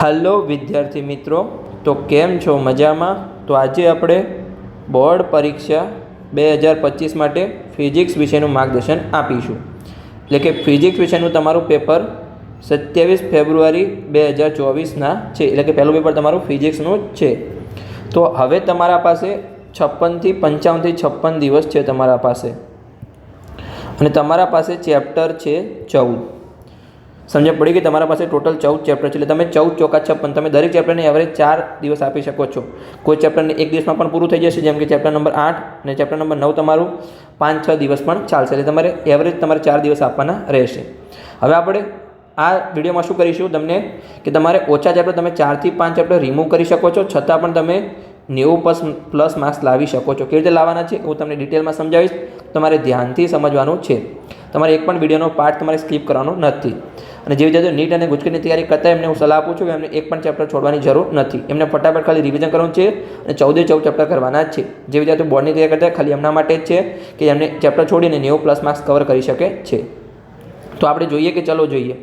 Hello विद्यार्थी मित्रों, तो केम छो मजामां। तो आज આપણે બોર્ડ પરીક્ષા 2025 માટે ફિઝિક્સ વિષયનું માર્ગદર્શન આપીશું। એટલે કે ફિઝિક્સ વિષયનું તમારું પેપર 27 ફેબ્રુઆરી 2024ના છે। એટલે કે પહેલું પેપર તમારું ફિઝિક્સનું છે। તો હવે તમારા પાસે 56 થી 55 થી 56 દિવસ છે તમારા પાસે, અને તમારા પાસે ચેપ્ટર છે 14। समझ पड़ी कि तमारा पास टोटल 14 चैप्टर है, તમે 14 ચોકા 56 તમે દરેક ચેપ્ટરને એવરેજ 4 દિવસ આપી શકો છો। કોઈ ચેપ્ટરને એક દિવસમાં પણ પૂરું થઈ જશે, જેમ કે ચેપ્ટર નંબર 8 અને ચેપ્ટર નંબર 9 તમારું 5-6 દિવસ પણ ચાલશે। એટલે તમારે એવરેજ તમારે 4 દિવસ આપવાના રહેશે। હવે આપણે આ વિડીયોમાં શું કરીશું તમને કે તમારે ઓછા ચેપ્ટર તમે 4 થી 5 ચેપ્ટર રિમૂવ કરી શકો છો, છતાં પણ તમે 90+ માર્ક્સ લાવી શકો છો। કેવી રીતે લાવવાના છે હું તમને ડિટેલમાં સમજાવીશ, તમારે ધ્યાનથી સમજવાનું છે। તમારે એક પણ વિડીયોનો પાર્ટ તમારે સ્કીપ કરવાનો નથી। અને જે વિદ્યાર્થીઓ નીટ અને ગુજકેટની તૈયારી કરતા એમને હું સલાહ આપું છું કે એમને એક પણ ચેપ્ટર છોડવાની જરૂર નથી, એમને ફટાફટ ખાલી રિવિઝન કરવાનું છે અને 14 ચેપ્ટર કરવાના જ છે। જે વિદ્યાર્થીઓ બોર્ડની તૈયારી કરતા ખાલી એમના માટે જ છે કે એમને ચેપ્ટર છોડીને 90+ માર્ક્સ કવર કરી શકે છે। તો આપણે જોઈએ કે ચલો જોઈએ।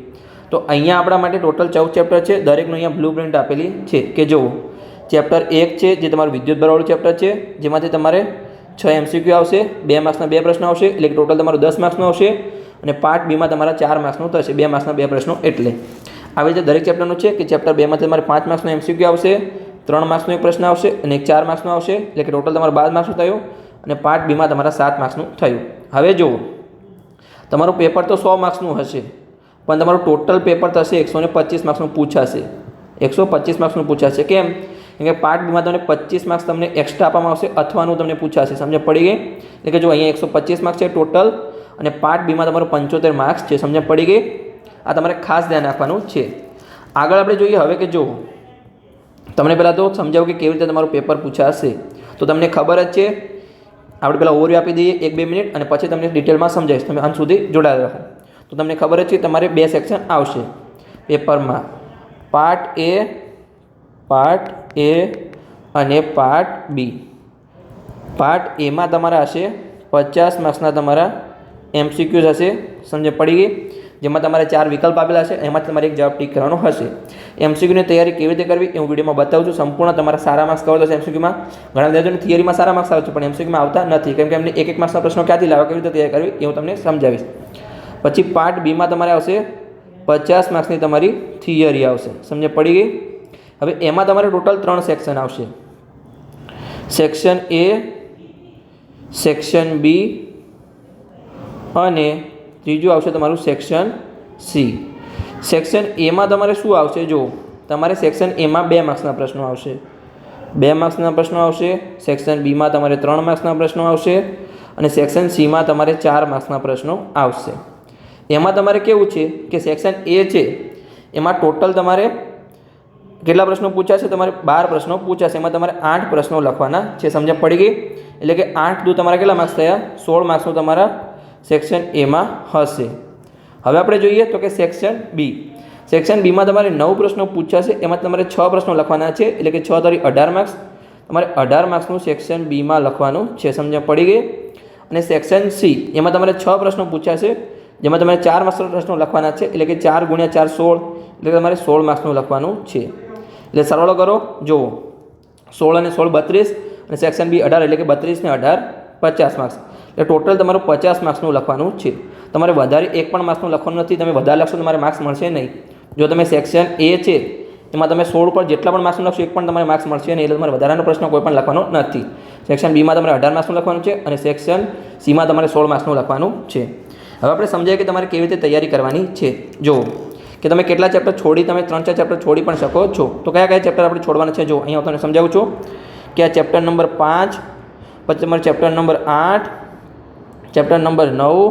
તો અહીંયા આપણા માટે ટોટલ 14 ચેપ્ટર છે, દરેકનું અહીંયા બ્લુ પ્રિન્ટ આપેલી છે કે જુઓ। ચેપ્ટર 1 છે જે તમારું વિદ્યુત બળવાળું ચેપ્ટર છે, જેમાંથી તમારે 6 MCQ આવશે, 2 માર્ક્સના 2 પ્રશ્નો આવશે, એટલે ટોટલ તમારું 10 માર્ક્સનું આવશે। અને પાર્ટ બીમાં તમારા 4 માર્ક્સનું થશે, 2 માર્ક્સના 2 પ્રશ્નો। એટલે આવી રીતે દરેક ચેપ્ટરનું છે કે ચેપ્ટર 2માંથી તમારે 5 માર્ક્સનો MCQ આવશે, 3 માર્ક્સનો એક પ્રશ્ન આવશે અને એક 4 માર્ક્સનો આવશે, એટલે કે ટોટલ તમારું 12 માર્ક્સનું થયું। અને પાર્ટ બીમાં તમારા 7 માર્ક્સનું થયું। હવે જુઓ, તમારું પેપર તો 100 માર્ક્સનું હશે, પણ તમારું ટોટલ પેપર થશે 125 માર્ક્સનું પૂછાશે। 125 માર્ક્સનું પૂછાશે। કેમ કે પાર્ટ બીમાં તમને 25 માર્ક્સ તમને એક્સ્ટ્રા આપવામાં આવશે, અથવાનું તમને પૂછાશે। સમજ પડી ગઈ? એટલે કે જો અહીંયા 125 માર્ક્સ છે ટોટલ, અને પાર્ટ બીમાં તમારું 75 માર્ક્સ છે। સમજ પડી ગઈ? આ તમારે ખાસ ધ્યાન રાખવાનું છે। આગળ આપણે જોઈએ હવે કે જો તમને પહેલાં તો સમજાવું કે કેવી રીતે તમારું પેપર પૂછાશે। તો તમને ખબર જ છે, આપણે પહેલાં ઓવરવ્યૂ આપી દઈએ 1-2 મિનિટ, અને પછી તમને ડિટેલમાં સમજાવીશ, તમે અંત સુધી જોડાયેલા રહો। તો તમને ખબર જ છે તમારે 2 સેક્શન આવશે પેપરમાં, પાર્ટ એ અને પાર્ટ બી। પાર્ટ એમાં તમારા હશે 50 માર્ક્સના તમારા MCQs હશે। સમજ પડી ગઈ? જેમાં તમારે 4 વિકલ્પ આપેલા છે, એમાં તમારે એક જવાબ ટીક કરવાનો હશે। MCQની તૈયારી કેવી રીતે કરવી એ હું વિડીયોમાં બતાવું છું। સંપૂર્ણ તમારા સારા માર્ક્સ કવર થશે MCQમાં। ઘણા વિદ્યાર્થીઓને થિયરીમાં સારા માર્ક્સ આવે છે, પણ MCQમાં આવતા નથી, કેમ કે એમને 1-1 માર્ક્સના પ્રશ્નો ક્યાંથી લાવવા, કેવી રીતે તૈયાર કરવી એ હું તમને સમજાવીશ। પછી પાર્ટ બીમાં તમારે આવશે 50 માર્ક્સની તમારી થિયરી આવશે। સમજ પડી ગઈ? હવે એમાં તમારે ટોટલ 3 સેક્શન આવશે, સેક્શન એ, સેક્શન બી અને ત્રીજું આવશે તમારું સેક્શન સી। સેક્શન એમાં તમારે શું આવશે? જો તમારે સેક્શન એમાં 2 માર્ક્સના પ્રશ્નો આવશે, 2 માર્ક્સના પ્રશ્નો આવશે। સેક્શન બીમાં તમારે 3 માર્ક્સના પ્રશ્નો આવશે, અને સેક્શન સીમાં તમારે 4 માર્ક્સના પ્રશ્નો આવશે। એમાં તમારે કેવું છે કે સેક્શન એ છે એમાં ટોટલ તમારે કેટલા પ્રશ્નો પૂછાશે? તમારે 12 પ્રશ્નો પૂછાશે, એમાં તમારે 8 પ્રશ્નો લખવાના છે। સમજ પડી ગઈ? એટલે કે 8 દુ તમારા કેટલા માર્ક્સ થયા? 16 માર્ક્સનું તમારા સેક્શન એમાં હશે। હવે આપણે જોઈએ તો કે સેક્શન બી। સેક્શન બીમાં તમારે 9 પ્રશ્નો પૂછાશે, એમાં તમારે 6 પ્રશ્નો લખવાના છે, એટલે કે 6 તારી 18 માર્ક્સ, તમારે 18 માર્ક્સનું સેક્શન બીમાં લખવાનું છે। સમજ પડી ગઈ? અને સેક્શન સી એમાં તમારે 6 પ્રશ્નો પૂછાશે, જેમાં તમારે 4 માર્ક્સના પ્રશ્નો લખવાના છે, એટલે કે 4 × 4 16, એટલે તમારે 16 માર્ક્સનું લખવાનું છે। એટલે સરવાળો કરો, જુઓ 16 અને 16 32, અને સેક્શન બી 18, એટલે કે 32 ને 18 50 માર્ક્સ, એટલે ટોટલ તમારું 50 માર્ક્સનું લખવાનું છે। તમારે વધારે 1 પણ માર્ક્સનું લખવાનું નથી, તમે વધારે લખશો તમારે માર્ક્સ મળશે નહીં। જો તમે સેક્શન એ છે એમાં તમે 16 પર જેટલા પણ માર્ક્સનું લખશો 1 પણ તમારે માર્ક્સ મળશે નહીં, એટલે તમારે વધારાનો પ્રશ્ન કોઈ પણ લખવાનો નથી। સેક્શન બીમાં તમારે 18 માર્ક્સનું લખવાનું છે, અને સેક્શન સીમાં તમારે 16 માર્ક્સનું લખવાનું છે। હવે આપણે સમજાય કે તમારે કેવી રીતે તૈયારી કરવાની છે। જુઓ કે તમે કેટલા ચેપ્ટર છોડી, તમે 3-4 ચેપ્ટર છોડી પણ શકો છો। તો કયા કયા ચેપ્ટર આપણે છોડવાના છે? જો અહીંયા હું તમને સમજાવું છું કે આ ચેપ્ટર નંબર 5, પછી તમારે ચેપ્ટર નંબર 8, ચેપ્ટર નંબર 9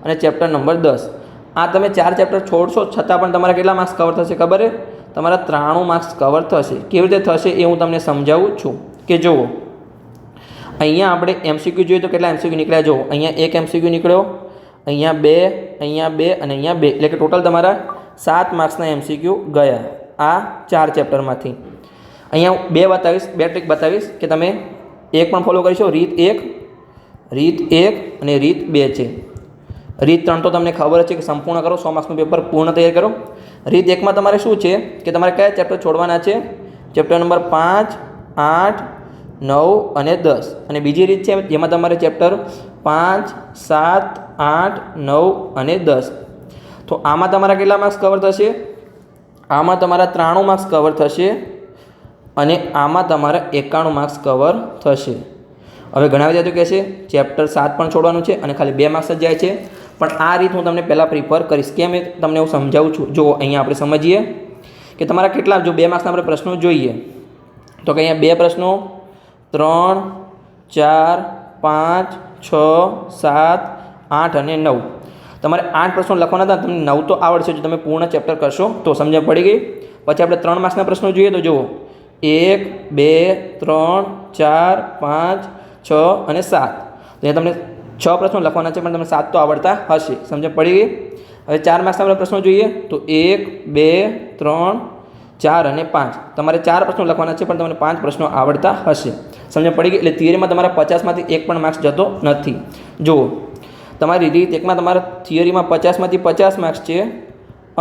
અને ચેપ્ટર નંબર 10। આ તમે 4 ચેપ્ટર છોડશો, છતાં પણ તમારા કેટલા માર્ક્સ કવર થશે ખબર છે? તમારા 93 માર્ક્સ કવર થશે। કેવી રીતે થશે એ હું તમને સમજાવું છું કે જુઓ અહીંયા આપણે MCQ જોઈએ તો કેટલા MCQ નીકળ્યા? જુઓ અહીંયા 1 MCQ નીકળ્યો, અહીંયા 2, અહીંયા 2 અને અહીંયા 2, એટલે કે ટોટલ તમારા 7 માર્ક્સના MCQ ગયા આ 4 ચેપ્ટરમાંથી। અહીંયા હું 2 બતાવીશ, 2 ટ્રીક બતાવીશ કે તમે એક પણ ફોલો કરીશો। રીત 1 અને રીત 2 છે। રીત 3 તો તમને ખબર છે કે સંપૂર્ણ કરો, 100 માર્ક્સનું પેપર પૂર્ણ તૈયાર કરો। રીત એકમાં તમારે શું છે કે તમારે કયા ચેપ્ટર છોડવાના છે? ચેપ્ટર નંબર 5, 8, 9 અને 10. અને બીજી રીત છે જેમાં તમારે ચેપ્ટર 5, 7, 8, 9 અને 10. તો આમાં તમારા કેટલા માર્ક્સ કવર થશે? આમાં તમારા 93 માર્ક્સ કવર થશે અને આમાં તમારા 91 માર્ક્સ કવર થશે. હવે ઘણા વિદ્યાર્થીઓ કહે છે ચેપ્ટર 7 પણ છોડવાનું છે અને ખાલી 2 માર્ક્સ જ જાય છે. પણ આ રીત હું તમને પહેલાં પ્રિફર કરીશ. કેમ એ તમને હું સમજાવું છું. જો અહીંયા આપણે સમજીએ કે તમારા કેટલા, જો 2 માર્ક્સના આપણે પ્રશ્નો જોઈએ તો કે અહીંયા 2 પ્રશ્નો, 3, 4, 5, 6, 7, 8 અને 9. તમારે 8 પ્રશ્નો લખવાના હતા, તમને 9 તો આવડશે જો તમે પૂર્ણ ચેપ્ટર કરશો તો. સમજણ પડી ગઈ? પછી આપણે 3 માર્ક્સના પ્રશ્નો જોઈએ તો જુઓ 1, 2, 3, 4, 5, 6 અને 7. તો અહીંયા તમને 6 પ્રશ્નો લખવાના છે પણ તમને 7 તો આવડતા હશે. સમજણ પડી ગઈ? હવે 4 માર્ક્સના પ્રશ્નો જોઈએ તો 1, 2, 3, 4 અને 5. તમારે 4 પ્રશ્નો લખવાના છે પણ તમને 5 પ્રશ્નો આવડતા હશે. સમજણ પડી ગઈ? એટલે થિયરીમાં તમારા 50માંથી 1 પણ માર્ક્સ જતો નથી. જુઓ તમારી રીત એકમાં તમારા થિયરીમાં 50માંથી 50 માર્ક્સ છે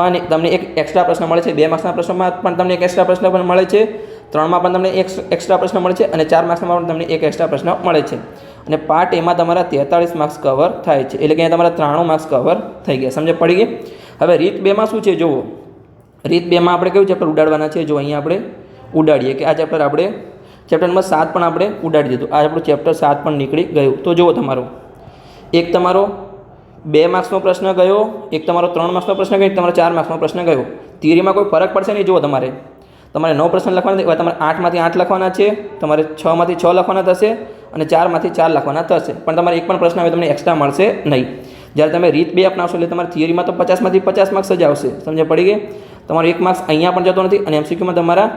અને તમને એક એક્સ્ટ્રા પ્રશ્ન મળે છે. 2 માર્ક્સના પ્રશ્નમાં પણ તમને એક એક્સ્ટ્રા પ્રશ્ન પણ મળે છે, 3માં પણ તમને એક એક્સ્ટ્રા પ્રશ્ન મળે છે અને 4 માર્ક્સમાં પણ તમને એક એક્સ્ટ્રા પ્રશ્ન મળે છે. અને પાર્ટ એમાં તમારા 43 માર્ક્સ કવર થાય છે. એટલે કે અહીંયા તમારા 93 માર્ક્સ કવર થઈ ગયા. સમજ પડી ગઈ? હવે રીત 2માં શું છે જુઓ. રીત 2માં આપણે કયું ચેપ્ટર ઉડાડવાના છે? જો અહીંયા આપણે ઉડાડીએ કે આ ચેપ્ટર આપણે ચેપ્ટર નંબર 7 પણ આપણે ઉડાડી દીધું. આ આપણું ચેપ્ટર 7 પણ નીકળી ગયું. તો જુઓ તમારું એક તમારો 2 માર્ક્સનો પ્રશ્ન ગયો, એક તમારો 3 માર્ક્સનો પ્રશ્ન ગયો, એક તમારો 4 માર્ક્સનો પ્રશ્ન ગયો. થિયરીમાં કોઈ ફરક પડશે નહીં. જુઓ તમારે 9 પ્રશ્ન લખવાના, એવા તમારે 8માંથી 8 લખવાના છે, તમારે 6માંથી 6 લખવાના થશે અને 4માંથી 4 લખવાના થશે. પણ તમારે એક પણ પ્રશ્ન હવે તમને એક્સ્ટ્રા મળશે નહીં. જ્યારે તમે રીત 2 અપનાવશો એટલે તમારે થિયરીમાં તો 50માંથી 50 માર્ક્સ જ આવશે. સમજ પડી ગઈ? તમારો 1 માર્ક્સ અહીંયા પણ જતો નથી અને એમસીક્યુમાં તમારા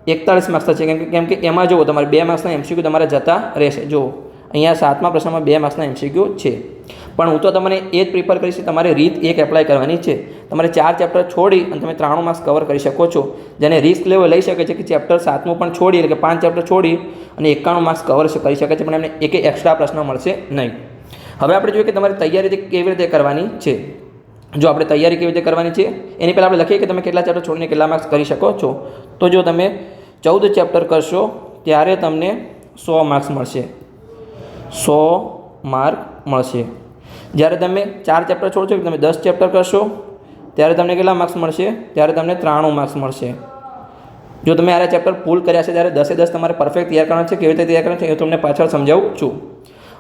41 માર્ક્સ થશે. કેમ કે એમાં જુઓ તમારે 2 માર્ક્સના એમસીક્યુ તમારા જતા રહેશે. જુઓ અહીંયા 7મા પ્રશ્નમાં 2 માર્ક્સના એમસીક્યુ છે. પણ હું તો તમને એ જ પ્રિફર કરીશ કે તમારે રીત 1 એપ્લાય કરવાની છે. તમારે 4 ચેપ્ટર છોડી અને તમે 93 માર્ક્સ કવર કરી શકો છો. જેને રિસ્ક લેવો લઈ શકે છે કે ચેપ્ટર 7મું પણ છોડી, એટલે કે 5 ચેપ્ટર છોડી અને 91 માર્ક્સ કવર કરી શકે છે, પણ એમને એક એક્સ્ટ્રા પ્રશ્ન મળશે નહીં. હવે આપણે જોઈએ કે તમારી તૈયારી કેવી રીતે કરવાની છે. જો આપણે તૈયારી કેવી રીતે કરવાની છે એની પહેલાં આપણે લખીએ કે તમે કેટલા ચેપ્ટર છોડીને કેટલા માર્ક્સ કરી શકો છો. તો જો તમે 14 ચેપ્ટર કરશો ત્યારે તમને 100 માર્ક્સ મળશે. 100 માર્ક મળશે. જ્યારે તમે 4 ચેપ્ટર છોડશો, તમે 10 ચેપ્ટર કરશો ત્યારે તમને કેટલા માર્ક્સ મળશે? ત્યારે તમને 93 માર્ક્સ મળશે. જો તમે આ ચેપ્ટર ફૂલ કર્યા છે ત્યારે 10 તમારે પરફેક્ટ તૈયાર કરવાનું છે. કેવી રીતે તૈયાર કરવાનું છે એ તમને પાછળ સમજાવું છું.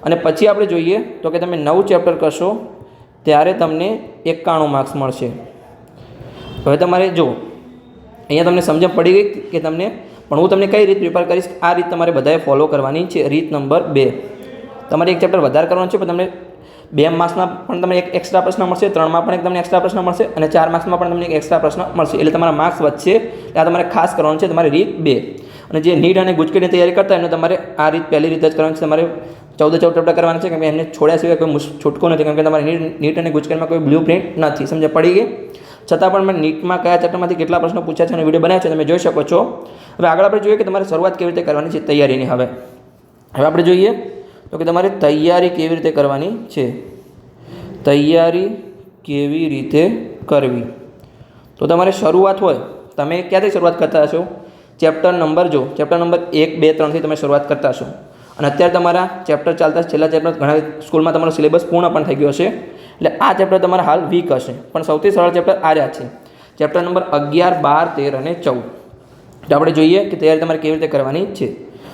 અને પછી આપણે જોઈએ તો કે તમે 9 ચેપ્ટર કરશો ત્યારે તમને 91 માર્ક્સ મળશે. હવે તમારે જો અહીંયા તમને સમજણ પડી ગઈ કે તમને, પણ હું તમને કઈ રીત પ્રિપેર કરીશ, આ રીત તમારે બધાએ ફોલો કરવાની છે. રીત નંબર 2, તમારે એક ચેપ્ટર વધારે કરવાનું છે પણ તમને 2 માર્ક્સના પણ તમને એક એક્સ્ટ્રા પ્રશ્ન મળશે, 3માં પણ એક તમને એક્સ્ટ્રા પ્રશ્ન મળશે અને 4 માર્ક્સમાં પણ તમને એક એક્સ્ટ્રા પ્રશ્ન મળશે. એટલે તમારા માર્ક્સ વધશે. એટલે આ તમારે ખાસ કરવાનું છે તમારી રીત 2. અને જે નીટ અને ગુજકેટની તૈયારી કરતા એમને તમારે આ રીત પહેલી રીત જ કરવાની છે. તમારે 14 ચેપ્ટર કરવાના છે, કેમ કે એમને છોડ્યા સિવાય કોઈ છૂટકો નથી, કેમ કે તમારે નીટ અને ગુજકેટમાં કોઈ બ્લુ પ્રિન્ટ નથી. સમજ પડી ગઈ? છતાં પણ મેં નીટમાં કયા ચેપ્ટરમાંથી કેટલા પ્રશ્નો પૂછ્યા છે અને વિડીયો બનાવ્યો છે તમે જોઈ શકો છો. હવે આગળ આપણે જોઈએ કે તમારે શરૂઆત કેવી રીતે કરવાની છે તૈયારીની. હવે આપણે જોઈએ તો કે તમારે તૈયારી કેવી રીતે કરવાની છે. તૈયારી કેવી રીતે કરવી? તો તમારે શરૂઆત હોય, તમે ક્યાંથી શરૂઆત કરતા હશો? ચેપ્ટર નંબર 1, 2, 3થી તમે શરૂઆત કરતા હશો. અને અત્યારે તમારા ચેપ્ટર ચાલતા છેલ્લા ચેપ્ટર ઘણા સ્કૂલમાં તમારો સિલેબસ પૂર્ણ પણ થઈ ગયો હશે. એટલે આ ચેપ્ટર તમારા હાલ વીક હશે, પણ સૌથી સરળ ચેપ્ટર આ રહ્યા છે. ચેપ્ટર નંબર 11, 12, 13 અને 14. તો આપણે જોઈએ કે તૈયારી તમારે કેવી રીતે કરવાની છે.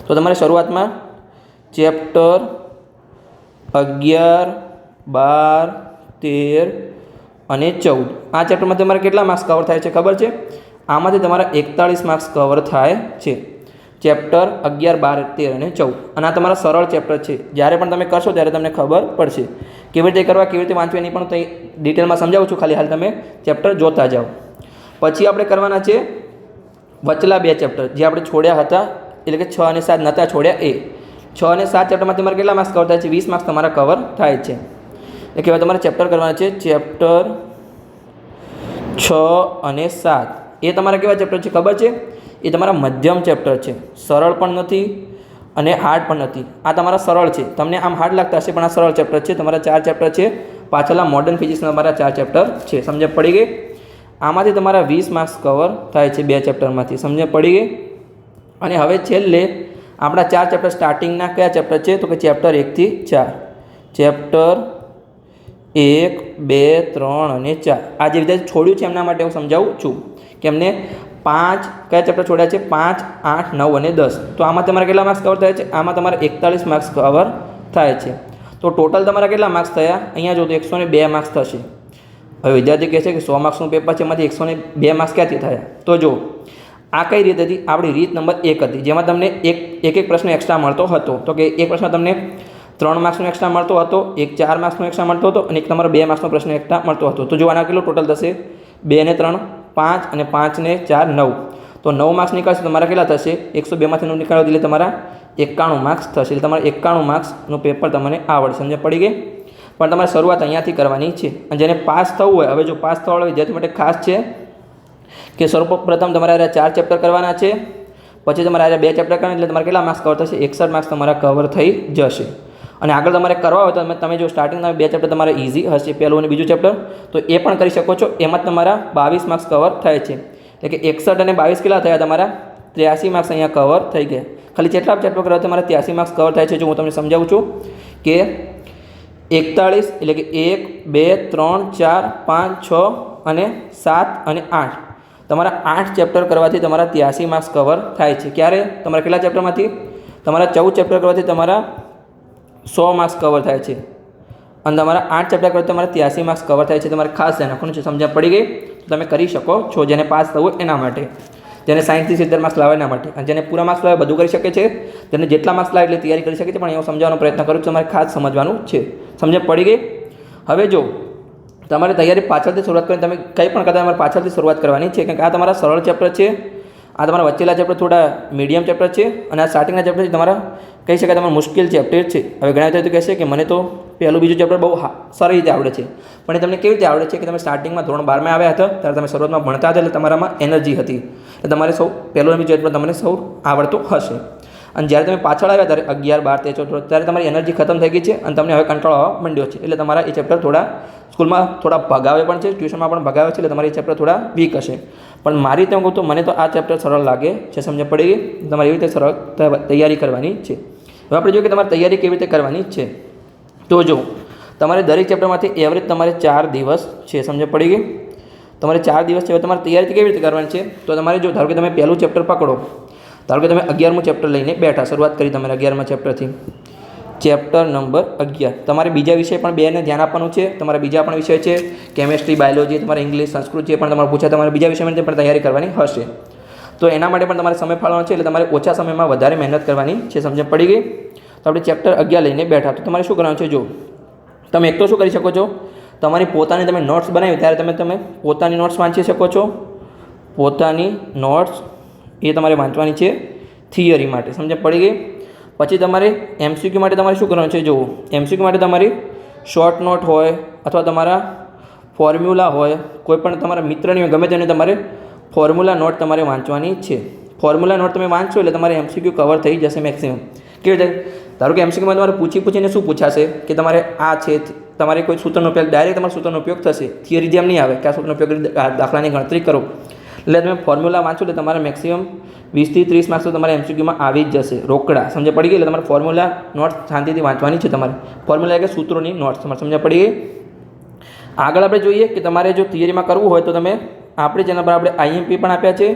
તો તમારે શરૂઆતમાં ચેપ્ટર 11, 12, 13 અને 14 આ ચેપ્ટરમાં તમારે કેટલા માર્ક્સ કવર થાય છે ખબર છે? આમાંથી તમારા 41 માર્ક્સ કવર થાય છે. ચેપ્ટર 11, 12, 13 અને 14. અને આ તમારા સરળ ચેપ્ટર છે. જ્યારે પણ તમે કરશો ત્યારે તમને ખબર પડશે કેવી રીતે કરવા, કેવી રીતે વાંચવું એની પણ હું ડિટેલમાં સમજાવું છું. ખાલી હાલ તમે ચેપ્ટર જોતા જાઓ. પછી આપણે કરવાના છે વચલા 2 ચેપ્ટર જે આપણે છોડ્યા હતા, એટલે કે 6 અને 7 નહોતા છોડ્યા એ. 6 અને 7 ચેપ્ટરમાં તમારે કેટલા માર્ક્સ કવર થાય છે? 20 માર્ક્સ તમારા કવર થાય છે. એટલે કહેવાય તમારે ચેપ્ટર કરવાના છે ચેપ્ટર 6 અને 7. એ તમારા કેવા ચેપ્ટર છે ખબર છે? એ તમારા મધ્યમ ચેપ્ટર છે. સરળ પણ નથી અને હાર્ડ પણ નથી. આ તમારા સરળ છે. તમને આમ હાર્ડ લાગતા હશે પણ આ સરળ ચેપ્ટર છે. તમારા 4 ચેપ્ટર છે. પાછળના મોડર્ન ફિઝિક્સના તમારા 4 ચેપ્ટર છે. સમજ પડી ગઈ? આમાંથી તમારા 20 માર્ક્સ કવર થાય છે 2 ચેપ્ટરમાંથી. સમજ પડી ગઈ? અને હવે છેલ્લે આપણા 4 ચેપ્ટર સ્ટાર્ટિંગના કયા ચેપ્ટર છે? તો કે ચેપ્ટર 1 થી 4. ચેપ્ટર 1, 2, 3 અને 4 આ જે વિદ્યાર્થી છોડ્યું છે એમના માટે હું સમજાવું છું કે એમને 5 કયા ચેપ્ટર છોડ્યા છે? 5, 8, 9 અને 10. તો આમાં તમારે કેટલા માર્ક્સ કવર થાય છે? આમાં તમારે 41 માર્ક્સ કવર થાય છે. તો ટોટલ તમારા કેટલા માર્ક્સ થયા? અહીંયા જો તો 102 માર્ક્સ થશે. હવે વિદ્યાર્થી કહે છે કે 100 માર્ક્સનું પેપર છે, એમાંથી 102 માર્ક્સ ક્યાંથી થયા? તો જો આ કઈ રીત હતી? આપણી રીત નંબર 1 હતી, જેમાં તમને એક પ્રશ્ન એક્સ્ટ્રા મળતો હતો. તો કે એક પ્રશ્ન તમને 3 માર્ક્સનો એક્સ્ટ્રા મળતો હતો, એક 4 માર્ક્સનો એક્સ્ટ્રા મળતો હતો અને એક તમારો 2 માર્ક્સનો પ્રશ્ન એક્સ્ટ્રા મળતો હતો. તો જો આના કેટલો ટોટલ થશે? 2 ને 3 5 અને 5 ને 4 9. તો 9 માર્ક્સ નીકળશે તમારા કેટલા થશે? 102માંથી 9 નીકળો એટલે તમારા 91 માર્ક્સ થશે. એટલે તમારે 91 માર્ક્સનું પેપર તમને આવડશે. સમજ પડી ગઈ? પણ તમારે શરૂઆત અહીંયાથી કરવાની છે. અને જેને પાસ થવું હોય, હવે જો પાસ થવાવાળા વિદ્યાર્થી માટે ખાસ છે કે સર્વપ્રથમ તમારે આ 4 ચેપ્ટર કરવાના છે, પછી તમારે આ 2 ચેપ્ટર કરવાના, એટલે તમારે કેટલા માર્ક્સ કવર થશે? 61 માર્ક્સ તમારા કવર થઈ જશે. અને આગળ તમારે કરવા હોય તો તમે જો સ્ટાર્ટિંગના 2 ચેપ્ટર તમારા ઇઝી હશે, પહેલું અને બીજું ચેપ્ટર, તો એ પણ કરી શકો છો. એમાં તમારા 22 માર્ક્સ કવર થાય છે. એટલે કે 61 અને 22 કેટલા થયા? તમારા 83 માર્ક્સ અહીંયા કવર થઈ ગયા. ખાલી જેટલા ચેપ્ટર કરવા તમારા 83 માર્ક્સ કવર થાય છે. જો હું તમને સમજાવું છું કે 41 એટલે કે 1, 2, 3, 4, 5, 6 અને 7 અને 8 તમારા 8 ચેપ્ટર કરવાથી તમારા 83 માર્ક્સ કવર થાય છે. ક્યારે? તમારા કેટલા ચેપ્ટરમાંથી? તમારા 14 ચેપ્ટર કરવાથી તમારા 100 માર્ક્સ કવર થાય છે. અને તમારા 8 ચેપ્ટર કરવાથી તમારા 83 માર્ક્સ કવર થાય છે. તમારે ખાસ ધ્યાન રાખવાનું છે. સમજણ પડી ગઈ? તો તમે કરી શકો છો. જેને પાસ થવું એના માટે, જેને 60 થી 70 માર્ક્સ લાવે એના માટે, અને જેને પૂરા માર્ક્સ લાવે બધું કરી શકે છે. જેને જેટલા માર્ક્સ લાવે એટલે તૈયારી કરી શકે છે. પણ એવું સમજાવવાનો પ્રયત્ન કરું છું. તમારે ખાસ સમજવાનું છે. સમજ પડી ગઈ? હવે જો તમારે તૈયારી પાછળથી શરૂઆત કરીને તમે કંઈ પણ કરતા તમારે પાછળથી શરૂઆત કરવાની છે. કારણ કે આ તમારા સરળ ચેપ્ટર છે, આ તમારા વચ્ચેલા ચેપ્ટર થોડા મીડિયમ ચેપ્ટર છે, અને આ સ્ટાર્ટિંગના ચેપ્ટર તમારા કહી શકાય તમારા મુશ્કેલ ચેપ્ટર છે. હવે ઘણા વિદ્યાર્થીઓ કહેશે કે મને તો પહેલું બીજું ચેપ્ટર બહુ સારી રીતે આવડે છે, પણ એ તમને કેવી રીતે આવડે છે? કે તમે સ્ટાર્ટિંગમાં ધોરણ 12માં આવ્યા હતા ત્યારે તમે શરૂઆતમાં ભણતા હતા, એટલે તમારામાં એનર્જી હતી, એટલે તમારે સૌ પહેલું અને બીજું ચેપ્ટર તમને સૌ આવડતું હશે. અને જ્યારે તમે પાછળ આવ્યા ત્યારે 11, 12, 13, 14 ત્યારે તમારી એનર્જી ખતમ થઈ ગઈ છે અને તમને હવે કંટ્રોલ આવવા માંડ્યો છે. એટલે તમારા એ ચેપ્ટર થોડા સ્કૂલમાં થોડા ભગાવે પણ છે, ટ્યુશનમાં પણ ભગાવે છે, એટલે તમારી ચેપ્ટર થોડા વીક હશે. પણ મારી રીતે કહું તો મને તો આ ચેપ્ટર સરળ લાગે છે. સમજ પડી ગઈ? તમારે એવી રીતે સરળ તૈયારી કરવાની છે. હવે આપણે જોઈએ કે તમારે તૈયારી કેવી રીતે કરવાની છે. તો જો તમારે દરેક ચેપ્ટરમાંથી એવરેજ તમારે 4 દિવસ છે. સમજ પડી ગઈ? તમારે 4 દિવસ છે. હવે તમારે તૈયારી કેવી રીતે કરવાની છે? તો તમારે જો ધારો કે તમે પહેલું ચેપ્ટર પકડો, ધારો કે તમે 11મું ચેપ્ટર લઈને બેઠા, શરૂઆત કરી તમારે 11મા ચેપ્ટરથી, ચેપ્ટર નંબર 11. તમારે બીજા વિષય પણ 2ને ધ્યાન આપવાનું છે. તમારા બીજા પણ વિષય છે, કેમેસ્ટ્રી, બાયોલોજી, તમારે ઇંગ્લિશ, સંસ્કૃત જે પણ તમારે પૂછે, તમારે બીજા વિષયમાં પણ તૈયારી કરવાની હશે. તો એના માટે પણ તમારે સમય ફાળવવાનો છે. એટલે તમારે ઓછા સમયમાં વધારે મહેનત કરવાની છે. સમજ પડી ગઈ? તો આપણે ચેપ્ટર 11 લઈને બેઠા, તો તમારે શું કરવાનું છે? જો તમે એક તો શું કરી શકો છો, તમારી પોતાની તમે નોટ્સ બનાવી ત્યારે તમે પોતાની નોટ્સ વાંચી શકો છો. પોતાની નોટ્સ એ તમારે વાંચવાની છે થિયરી માટે. સમજ પડી ગઈ? પછી તમારે MCQ માટે તમારે શું કરવાનું છે? જુઓ, MCQ માટે તમારી શોર્ટ નોટ હોય અથવા તમારા ફોર્મ્યુલા હોય, કોઈ પણ તમારા મિત્રની હોય, ગમે તેને તમારે ફોર્મ્યુલા નોટ તમારે વાંચવાની છે. ફોર્મ્યુલા નોટ તમે વાંચશો એટલે તમારે MCQ કવર થઈ જશે મેક્સિમમ. કેવી રીતે? ધારો કે MCQમાં તમારે પૂછીને શું પૂછાશે કે તમારે આ છે, તમારે કોઈ સૂત્રનો ઉપયોગ, ડાયરેક્ટ તમારા સૂત્રનો ઉપયોગ થશે. થિયરી જેમ નહીં આવે કે આ સૂત્રનો ઉપયોગ કરી દાખલાની ગણતરી કરો. એટલે તમે ફોર્મ્યુલા વાંચો એટલે તમારે મેક્સિમમ 20 થી 30 માર્ક્સ તો તમારે MCQમાં આવી જ જશે રોકડા. સમજ પડી ગઈ? એટલે તમારે ફોર્મ્યુલા નોટ્સ શાંતિથી વાંચવાની છે. તમારે ફોર્મ્યુલા એટલે સૂત્રોની નોટ્સ તમારે સમજ પડી ગઈ? આગળ આપણે જોઈએ કે તમારે જો થિયરીમાં કરવું હોય તો તમે આપણી ચેનલ પર આપણે IMP પણ આપ્યા છે,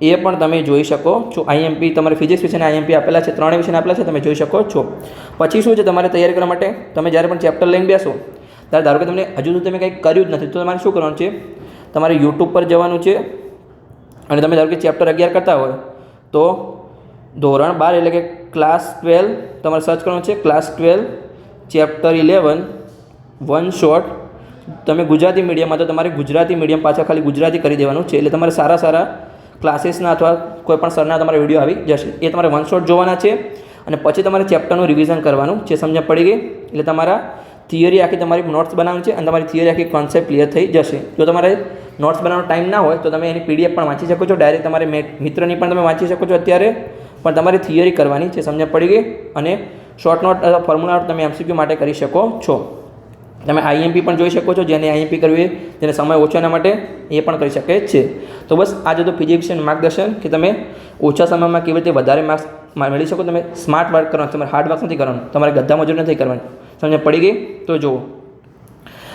એ પણ તમે જોઈ શકો છો. IMP તમારે ફિઝિક્સ વિશેના IMP આપેલા છે, 3 વિષયના આપેલા છે, તમે જોઈ શકો છો. પછી શું છે, તમારે તૈયારી કરવા માટે તમે જ્યારે પણ ચેપ્ટર લઈને બેસો ત્યારે ધારો કે તમને હજુ સુધી તમે કંઈ કર્યું જ નથી, તો તમારે શું કરવાનું છે? તમારે YouTube પર જવાનું છે અને તમે ધારો કે ચેપ્ટર 11 કરતા હોય તો ધોરણ 12 એટલે કે ક્લાસ 12 તમારે સર્ચ કરવાનું છે. Class 12 chapter 11 one shot. તમે ગુજરાતી મીડિયમમાં તો તમારે ગુજરાતી મીડિયમ પાછળ ખાલી ગુજરાતી કરી દેવાનું છે. એટલે તમારે સારા ક્લાસીસના અથવા કોઈ પણ સરના તમારા વિડીયો આવી જશે. એ તમારે વન શોટ જોવાના છે અને પછી તમારે ચેપ્ટરનું રિવિઝન કરવાનું છે. સમજ પડી ગઈ? એટલે તમારા થિયરી આખી તમારી નોટ્સ બનાવવાની છે અને તમારી થિયરી આખી કોન્સેપ્ટ ક્લિયર થઈ જશે. જો તમારે નોટ્સ બનાવવાનો ટાઈમ ના હોય તો તમે એની PDF પણ વાંચી શકો છો. ડાયરેક્ટ તમારે મિત્રની પણ તમે વાંચી શકો છો અત્યારે, પણ તમારે થિયરી કરવાની છે. સમજ પડી ગઈ? અને શોર્ટ નોટ અથવા ફોર્મ્યુલા નોટ તમે MCQ માટે કરી શકો છો. તમે આઈએમપી પણ જોઈ શકો છો, જેને આઈએમપી કરવી હોય, જેને સમય ઓછો એના માટે એ પણ કરી શકે છે. તો બસ આ જ હતું ફિઝિક્સ વિશેનું માર્ગદર્શન કે તમે ઓછા સમયમાં કેવી રીતે વધારે માર્ક્સ મેળવી શકો. તમે સ્માર્ટ વર્ક કરવાનું, તમારે હાર્ડ વર્ક નથી કરવાનું, તમારે ગધા મજૂરી નથી કરવાની. સમજ પડી ગઈ? તો જુઓ,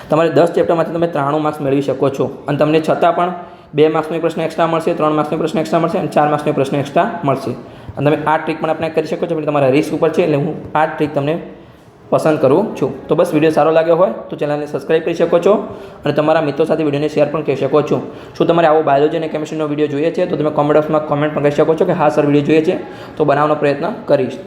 તમારે 10 ચેપ્ટરમાંથી તમે 93 માર્ક્સ મેળવી શકો છો અને તમને છતાં પણ 2 માર્ક્સનો પ્રશ્ન એક્સ્ટ્રા મળશે, 3 માર્ક્સનો પ્રશ્ન એક્સ્ટ્રા મળશે અને 4 માર્ક્સનો પ્રશ્ન એક્સ્ટ્રા મળશે. અને તમે આ ટ્રીક પણ આપણે કરી શકો છો, એટલે તમારા રિસ્ક ઉપર છે, એટલે હું આ ટ્રીક તમને પસંદ કરું છું. તો બસ વિડીયો સારો લાગ્યો હોય તો ચેનલને સબસ્ક્રાઈબ કરી શકો છો અને તમારા મિત્રો સાથે વિડીયોને શેર પણ કરી શકો છો. શું તમારે આવો બાયોલોજી અને કેમિસ્ટ્રીનો વિડીયો જોઈએ છે તો તમે કોમેન્ટ બોક્સમાં કોમેન્ટ પણ કરી શકો છો કે હા સર વિડીયો જોઈએ છે, તો બનાવવાનો પ્રયત્ન કરીશ.